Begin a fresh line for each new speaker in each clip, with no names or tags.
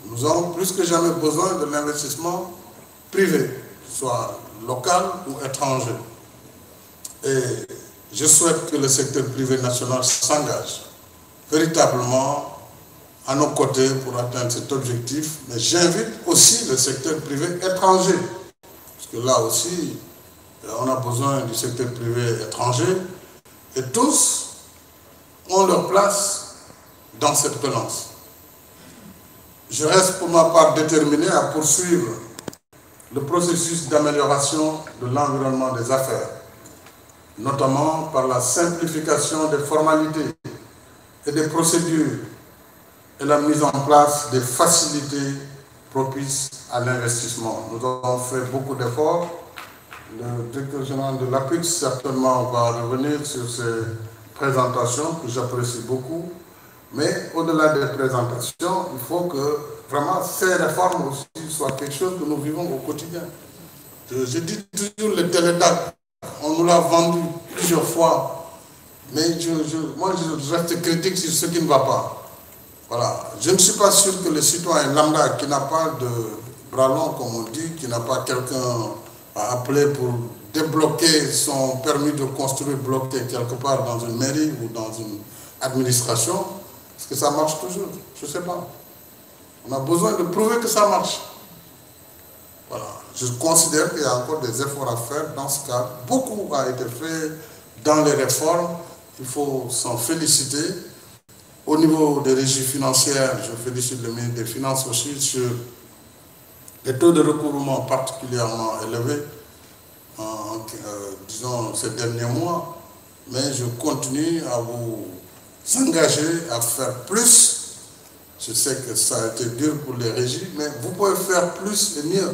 Nous avons plus que jamais besoin de l'investissement privé, soit local ou étranger. Et je souhaite que le secteur privé national s'engage véritablement à nos côtés pour atteindre cet objectif, mais j'invite aussi le secteur privé étranger, parce que là aussi, on a besoin du secteur privé étranger, et tous ont leur place dans cette relance. Je reste pour ma part déterminé à poursuivre le processus d'amélioration de l'environnement des affaires, notamment par la simplification des formalités et des procédures et la mise en place des facilités propices à l'investissement. Nous avons fait beaucoup d'efforts. Le directeur général de l'APIX certainement va revenir sur ces présentations que j'apprécie beaucoup. Mais au-delà des présentations, il faut que vraiment ces réformes aussi soient quelque chose que nous vivons au quotidien. Je dis toujours le télédac, on nous l'a vendu plusieurs fois, mais moi je reste critique sur ce qui ne va pas. Voilà. Je ne suis pas sûr que le citoyen lambda qui n'a pas de bras long, comme on dit, qui n'a pas quelqu'un à appeler pour débloquer son permis de construire bloqué quelque part dans une mairie ou dans une administration, est-ce que ça marche toujours? Je ne sais pas. On a besoin de prouver que ça marche. Voilà. Je considère qu'il y a encore des efforts à faire dans ce cas. Beaucoup a été fait dans les réformes. Il faut s'en féliciter. Au niveau des régies financières, je félicite le ministre des Finances aussi sur les taux de recouvrement particulièrement élevés, disons, ces derniers mois. Mais je continue à vous s'engager à faire plus. Je sais que ça a été dur pour les régies, mais vous pouvez faire plus et mieux.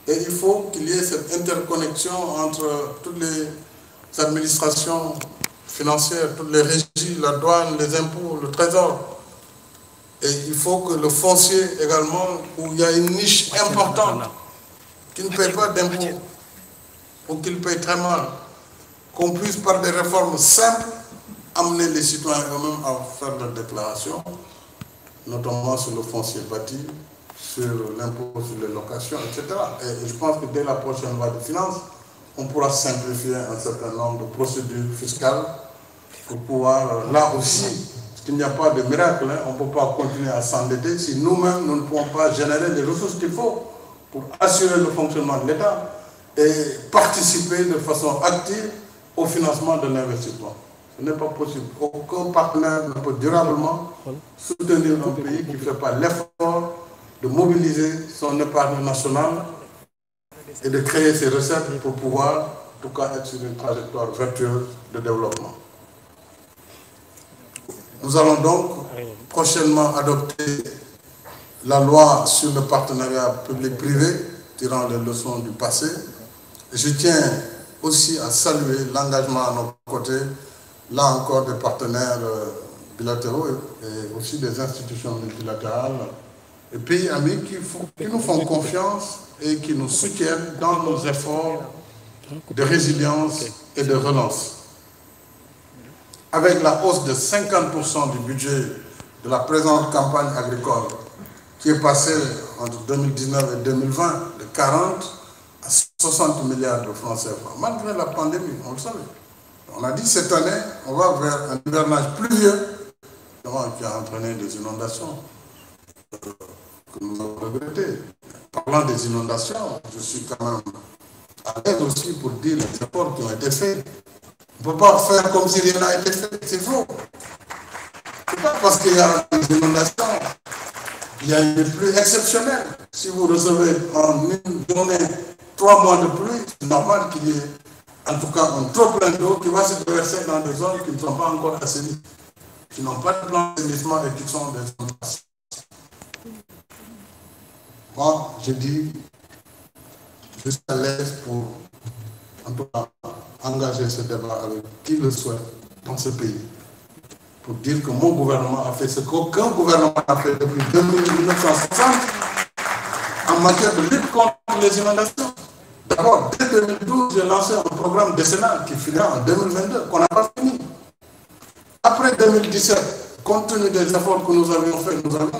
Et il faut qu'il y ait cette interconnexion entre toutes les administrations financières, toutes les régies, la douane, les impôts, le trésor. Et il faut que le foncier également, où il y a une niche importante, qui ne paye pas d'impôts, ou qu'il paye très mal, qu'on puisse par des réformes simples amener les citoyens eux-mêmes à faire leurs déclarations, notamment sur le foncier bâti, sur l'impôt sur les locations, etc. Et je pense que dès la prochaine loi de finances, on pourra simplifier un certain nombre de procédures fiscales pour pouvoir, là aussi, parce qu'il n'y a pas de miracle, hein, on ne peut pas continuer à s'endetter si nous-mêmes, nous ne pouvons pas générer les ressources qu'il faut pour assurer le fonctionnement de l'État et participer de façon active au financement de l'investissement. Ce n'est pas possible. Aucun partenaire ne peut durablement soutenir un pays qui ne fait pas l'effort de mobiliser son épargne nationale et de créer ses recettes pour pouvoir, en tout cas, être sur une trajectoire vertueuse de développement. Nous allons donc prochainement adopter la loi sur le partenariat public-privé, tirant les leçons du passé. Et je tiens aussi à saluer l'engagement à nos côtés, là encore des partenaires bilatéraux et aussi des institutions multilatérales et pays amis qui nous font confiance et qui nous soutiennent dans nos efforts de résilience et de relance. Avec la hausse de 50% du budget de la présente campagne agricole, qui est passée entre 2019 et 2020 de 40 à 60 milliards de francs CFA, malgré la pandémie, on le savait. On a dit cette année, on va vers un hivernage pluvieux, qui a entraîné des inondations que nous avons regrettées. Parlant des inondations, je suis quand même à l'aise aussi pour dire les efforts qui ont été faits. On ne peut pas faire comme si rien n'a été fait, c'est faux. Ce n'est pas parce qu'il y a des inondations, il y a une pluie exceptionnelle. Si vous recevez en une journée 3 mois de pluie, c'est normal qu'il y ait en tout cas un trop plein d'eau qui va se déverser dans des zones qui ne sont pas encore assainies, qui n'ont pas de plan d'assainissement et qui sont des zones passives. Moi, je dis, je suis à l'aise pour, en tout cas, engager ce débat avec qui le souhaite dans ce pays, pour dire que mon gouvernement a fait ce qu'aucun gouvernement n'a fait depuis 1960 en matière de lutte contre les inondations. D'abord, dès 2012, j'ai lancé un programme décennal qui finira en 2022, qu'on n'a pas fini. Après 2017, compte tenu des efforts que nous avions faits, nous avons